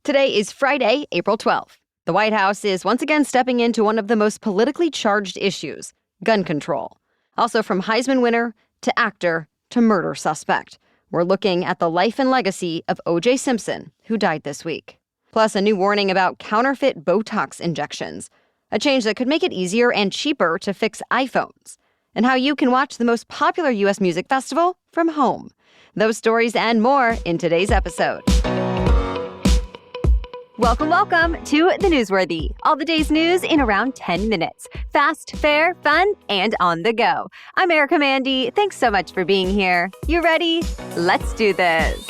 Today is Friday, April 12th. The White House is once again stepping into one of the most politically charged issues, gun control. Also, from Heisman winner to actor to murder suspect, we're looking at the life and legacy of OJ Simpson, who died this week. Plus, a new warning about counterfeit Botox injections, a change that could make it easier and cheaper to fix iPhones, and how you can watch the most popular U.S. music festival from home. Those stories and more in today's episode. Welcome to The Newsworthy. All the day's news in around 10 minutes. Fast, fair, fun, and on the go. I'm Erica Mandy. Thanks so much for being here. You ready? Let's do this.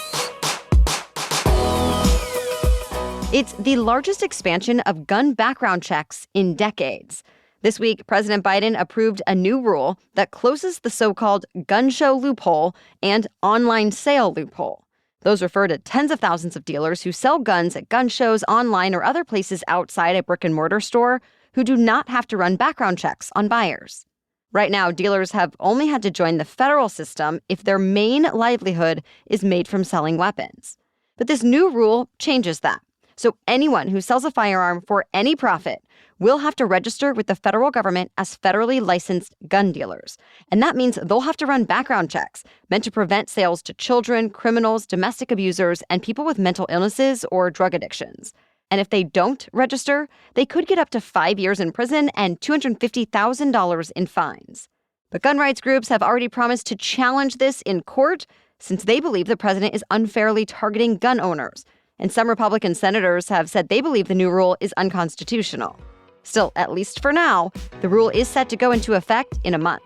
It's the largest expansion of gun background checks in decades. This week, President Biden approved a new rule that closes the so-called gun show loophole and online sale loophole. Those refer to tens of thousands of dealers who sell guns at gun shows, online, or other places outside a brick-and-mortar store who do not have to run background checks on buyers. Right now, dealers have only had to join the federal system if their main livelihood is made from selling weapons. But this new rule changes that. So anyone who sells a firearm for any profit will have to register with the federal government as federally licensed gun dealers. And that means they'll have to run background checks meant to prevent sales to children, criminals, domestic abusers, and people with mental illnesses or drug addictions. And if they don't register, they could get up to 5 years in prison and $250,000 in fines. But gun rights groups have already promised to challenge this in court since they believe the president is unfairly targeting gun owners. And some Republican senators have said they believe the new rule is unconstitutional. Still, at least for now, the rule is set to go into effect in a month.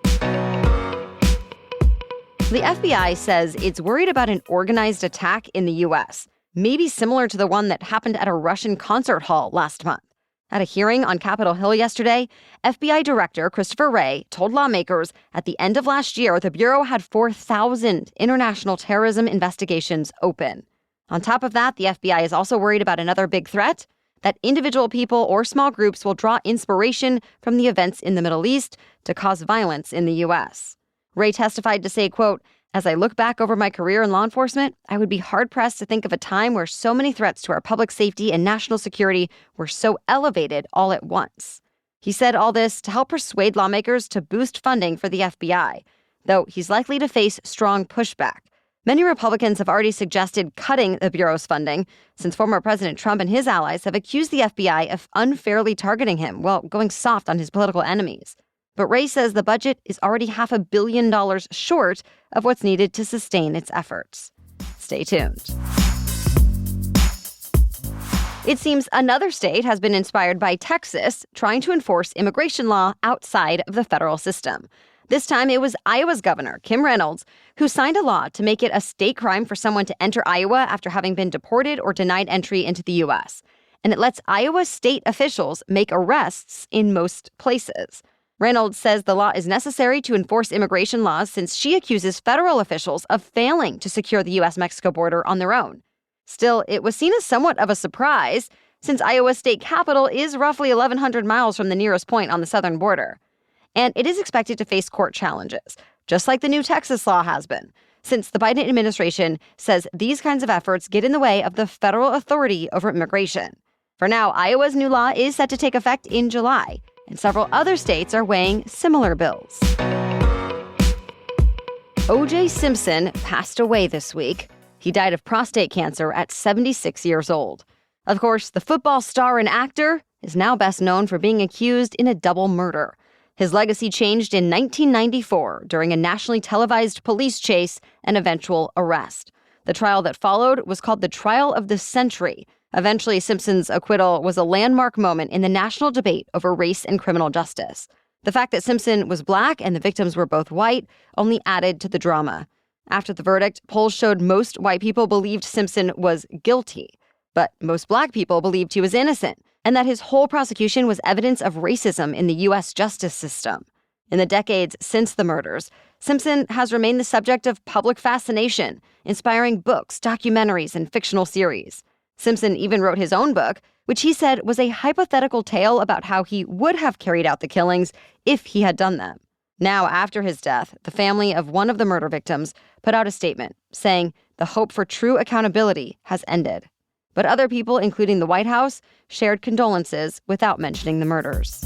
The FBI says it's worried about an organized attack in the U.S., maybe similar to the one that happened at a Russian concert hall last month. At a hearing on Capitol Hill yesterday, FBI Director Christopher Wray told lawmakers at the end of last year the Bureau had 4,000 international terrorism investigations open. On top of that, the FBI is also worried about another big threat, that individual people or small groups will draw inspiration from the events in the Middle East to cause violence in the U.S. Wray testified to say, quote, "As I look back over my career in law enforcement, I would be hard-pressed to think of a time where so many threats to our public safety and national security were so elevated all at once." He said all this to help persuade lawmakers to boost funding for the FBI, though he's likely to face strong pushback. Many Republicans have already suggested cutting the Bureau's funding, since former President Trump and his allies have accused the FBI of unfairly targeting him while going soft on his political enemies. But Wray says the budget is already $500 million short of what's needed to sustain its efforts. Stay tuned. It seems another state has been inspired by Texas trying to enforce immigration law outside of the federal system. This time, it was Iowa's governor, Kim Reynolds, who signed a law to make it a state crime for someone to enter Iowa after having been deported or denied entry into the U.S. And it lets Iowa state officials make arrests in most places. Reynolds says the law is necessary to enforce immigration laws since she accuses federal officials of failing to secure the U.S.-Mexico border on their own. Still, it was seen as somewhat of a surprise since Iowa's state capital is roughly 1,100 miles from the nearest point on the southern border. And it is expected to face court challenges, just like the new Texas law has been, since the Biden administration says these kinds of efforts get in the way of the federal authority over immigration. For now, Iowa's new law is set to take effect in July, and several other states are weighing similar bills. OJ Simpson passed away this week. He died of prostate cancer at 76 years old. Of course, the football star and actor is now best known for being accused in a double murder. His legacy changed in 1994 during a nationally televised police chase and eventual arrest. The trial that followed was called the Trial of the Century. Eventually, Simpson's acquittal was a landmark moment in the national debate over race and criminal justice. The fact that Simpson was black and the victims were both white only added to the drama. After the verdict, polls showed most white people believed Simpson was guilty, but most black people believed he was innocent, and that his whole prosecution was evidence of racism in the U.S. justice system. In the decades since the murders, Simpson has remained the subject of public fascination, inspiring books, documentaries, and fictional series. Simpson even wrote his own book, which he said was a hypothetical tale about how he would have carried out the killings if he had done them. Now, after his death, the family of one of the murder victims put out a statement saying the hope for true accountability has ended. But other people, including the White House, shared condolences without mentioning the murders.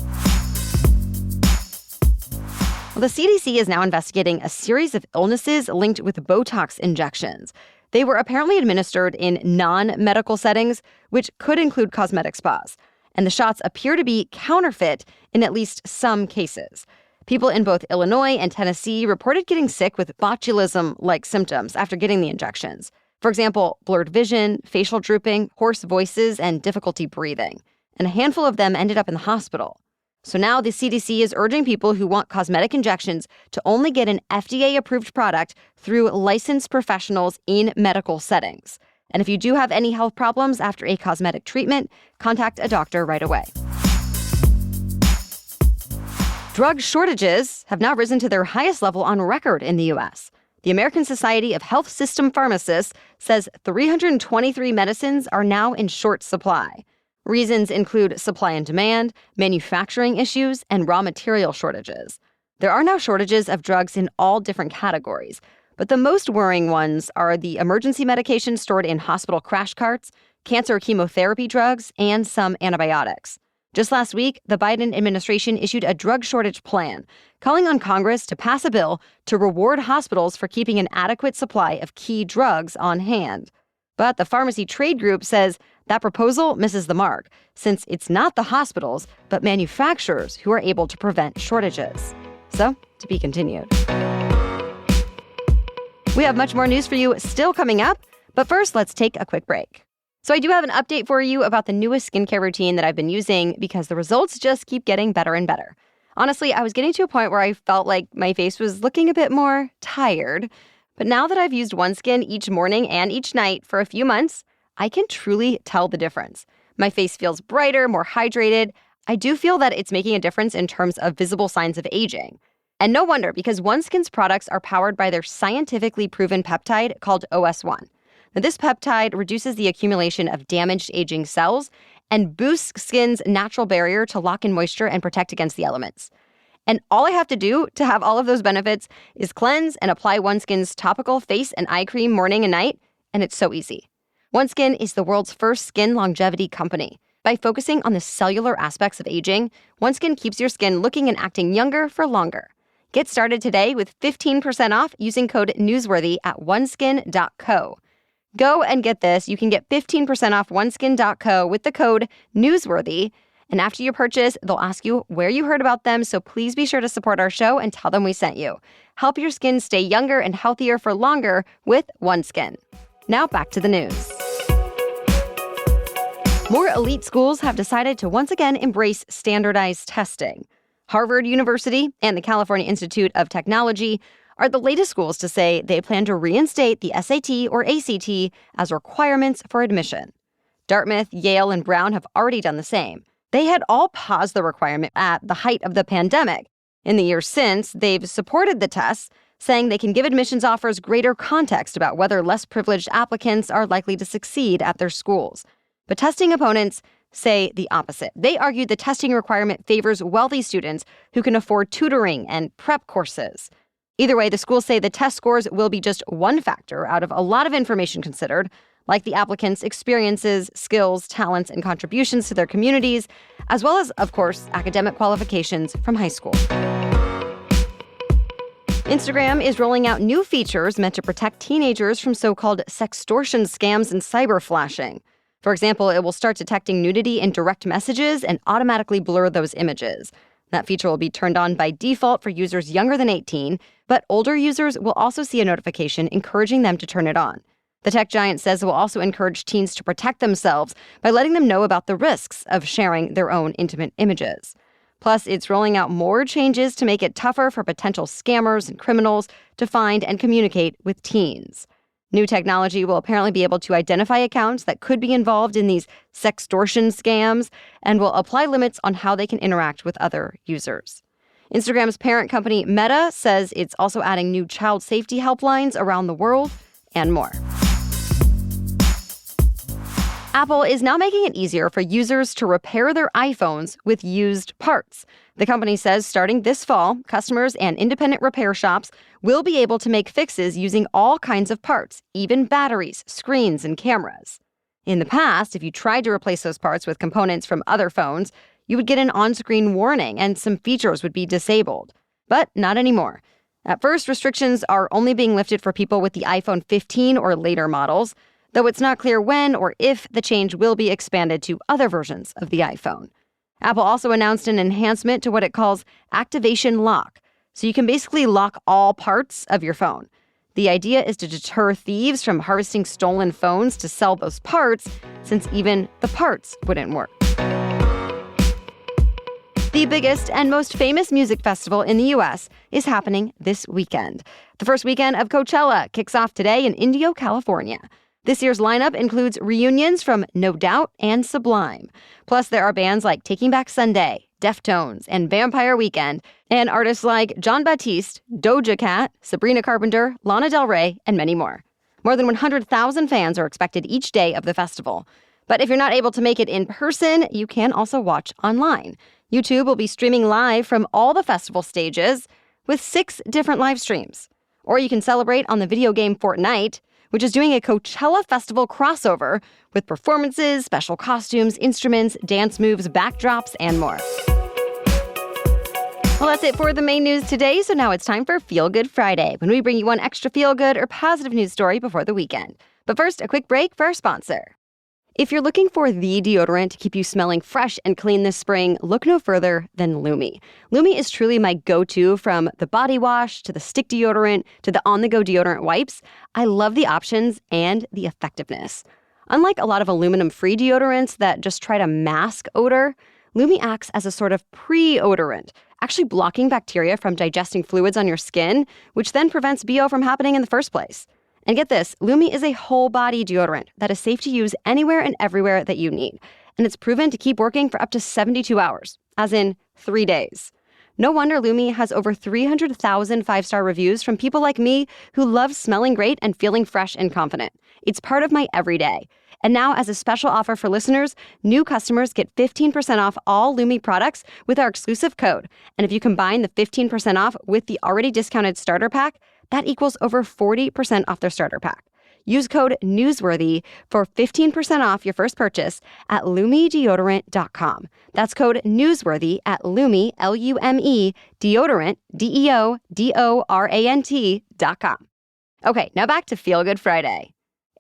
Well, the CDC is now investigating a series of illnesses linked with Botox injections. They were apparently administered in non-medical settings, which could include cosmetic spas. And the shots appear to be counterfeit in at least some cases. People in both Illinois and Tennessee reported getting sick with botulism-like symptoms after getting the injections. For example, blurred vision, facial drooping, hoarse voices, and difficulty breathing. And a handful of them ended up in the hospital. So now the CDC is urging people who want cosmetic injections to only get an FDA-approved product through licensed professionals in medical settings. And if you do have any health problems after a cosmetic treatment, contact a doctor right away. Drug shortages have now risen to their highest level on record in the U.S. The American Society of Health System Pharmacists says 323 medicines are now in short supply. Reasons include supply and demand, manufacturing issues, and raw material shortages. There are now shortages of drugs in all different categories, but the most worrying ones are the emergency medications stored in hospital crash carts, cancer chemotherapy drugs, and some antibiotics. Just last week, the Biden administration issued a drug shortage plan, calling on Congress to pass a bill to reward hospitals for keeping an adequate supply of key drugs on hand. But the pharmacy trade group says that proposal misses the mark, since it's not the hospitals, but manufacturers who are able to prevent shortages. So, to be continued. We have much more news for you still coming up, but first, let's take a quick break. So I do have an update for you about the newest skincare routine that I've been using because the results just keep getting better and better. Honestly, I was getting to a point where I felt like my face was looking a bit more tired. But now that I've used OneSkin each morning and each night for a few months, I can truly tell the difference. My face feels brighter, more hydrated. I do feel that it's making a difference in terms of visible signs of aging. And no wonder, because OneSkin's products are powered by their scientifically proven peptide called OS1. Now, this peptide reduces the accumulation of damaged aging cells and boosts skin's natural barrier to lock in moisture and protect against the elements. And all I have to do to have all of those benefits is cleanse and apply OneSkin's topical face and eye cream morning and night, and it's so easy. OneSkin is the world's first skin longevity company. By focusing on the cellular aspects of aging, OneSkin keeps your skin looking and acting younger for longer. Get started today with 15% off using code NEWSWORTHY at oneskin.co. Go and get this. You can get 15% off oneskin.co with the code NEWSWORTHY. And after your purchase, they'll ask you where you heard about them, so please be sure to support our show and tell them we sent you. Help your skin stay younger and healthier for longer with OneSkin. Now back to the news. More elite schools have decided to once again embrace standardized testing. Harvard University and the California Institute of Technology are the latest schools to say they plan to reinstate the SAT or ACT as requirements for admission. Dartmouth, Yale, and Brown have already done the same. They had all paused the requirement at the height of the pandemic. In the years since, they've supported the tests, saying they can give admissions offers greater context about whether less privileged applicants are likely to succeed at their schools. But testing opponents say the opposite. They argue the testing requirement favors wealthy students who can afford tutoring and prep courses. Either way, the schools say the test scores will be just one factor out of a lot of information considered, like the applicants' experiences, skills, talents, and contributions to their communities, as well as, of course, academic qualifications from high school. Instagram is rolling out new features meant to protect teenagers from so-called sextortion scams and cyber flashing. For example, it will start detecting nudity in direct messages and automatically blur those images. That feature will be turned on by default for users younger than 18, but older users will also see a notification encouraging them to turn it on. The tech giant says it will also encourage teens to protect themselves by letting them know about the risks of sharing their own intimate images. Plus, it's rolling out more changes to make it tougher for potential scammers and criminals to find and communicate with teens. New technology will apparently be able to identify accounts that could be involved in these sextortion scams and will apply limits on how they can interact with other users. Instagram's parent company Meta says it's also adding new child safety helplines around the world and more. Apple is now making it easier for users to repair their iPhones with used parts. The company says starting this fall, customers and independent repair shops will be able to make fixes using all kinds of parts, even batteries, screens, and cameras. In the past, if you tried to replace those parts with components from other phones, you would get an on-screen warning and some features would be disabled. But not anymore. At first, restrictions are only being lifted for people with the iPhone 15 or later models, though it's not clear when or if the change will be expanded to other versions of the iPhone. Apple also announced an enhancement to what it calls activation lock, so you can basically lock all parts of your phone. The idea is to deter thieves from harvesting stolen phones to sell those parts, since even the parts wouldn't work. The biggest and most famous music festival in the U.S. is happening this weekend. The first weekend of Coachella kicks off today in Indio, California. This year's lineup includes reunions from No Doubt and Sublime. Plus, there are bands like Taking Back Sunday, Deftones, and Vampire Weekend, and artists like Jon Batiste, Doja Cat, Sabrina Carpenter, Lana Del Rey, and many more. More than 100,000 fans are expected each day of the festival. But if you're not able to make it in person, you can also watch online. YouTube will be streaming live from all the festival stages with 6 different live streams. Or you can celebrate on the video game Fortnite, which is doing a Coachella Festival crossover with performances, special costumes, instruments, dance moves, backdrops, and more. Well, that's it for the main news today, so now it's time for Feel Good Friday, when we bring you one extra feel-good or positive news story before the weekend. But first, a quick break for our sponsor. If you're looking for the deodorant to keep you smelling fresh and clean this spring, look no further than Lumi. Lumi is truly my go-to, from the body wash to the stick deodorant to the on-the-go deodorant wipes. I love the options and the effectiveness. Unlike a lot of aluminum-free deodorants that just try to mask odor, Lumi acts as a sort of pre-odorant, actually blocking bacteria from digesting fluids on your skin, which then prevents BO from happening in the first place. And get this, Lumi is a whole-body deodorant that is safe to use anywhere and everywhere that you need. And it's proven to keep working for up to 72 hours, as in 3 days. No wonder Lumi has over 300,000 5-star reviews from people like me who love smelling great and feeling fresh and confident. It's part of my everyday. And now, as a special offer for listeners, new customers get 15% off all Lumi products with our exclusive code. And if you combine the 15% off with the already discounted starter pack, that equals over 40% off their starter pack. Use code NEWSWORTHY for 15% off your first purchase at LumiDeodorant.com. That's code NEWSWORTHY at Lumi, L-U-M-E, deodorant, DEODORANT.com. Okay, now back to Feel Good Friday.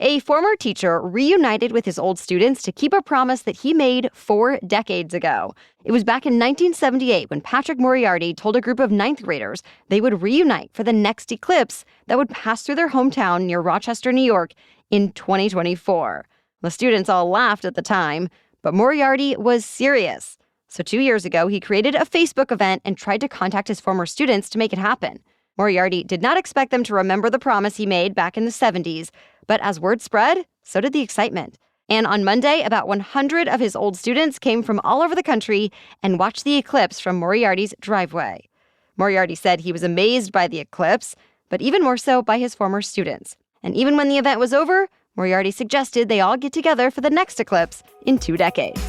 A former teacher reunited with his old students to keep a promise that he made 4 decades ago. It was back in 1978 when Patrick Moriarty told a group of 9th graders they would reunite for the next eclipse that would pass through their hometown near Rochester, New York in 2024. The students all laughed at the time, but Moriarty was serious. So 2 years ago, he created a Facebook event and tried to contact his former students to make it happen. Moriarty did not expect them to remember the promise he made back in the 70s, but as word spread, so did the excitement. And on Monday, about 100 of his old students came from all over the country and watched the eclipse from Moriarty's driveway. Moriarty said he was amazed by the eclipse, but even more so by his former students. And even when the event was over, Moriarty suggested they all get together for the next eclipse in 2 decades.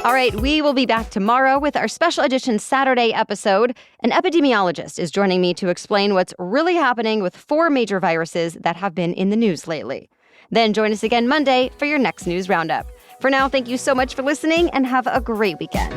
All right, we will be back tomorrow with our special edition Saturday episode. An epidemiologist is joining me to explain what's really happening with 4 major viruses that have been in the news lately. Then join us again Monday for your next news roundup. For now, thank you so much for listening and have a great weekend.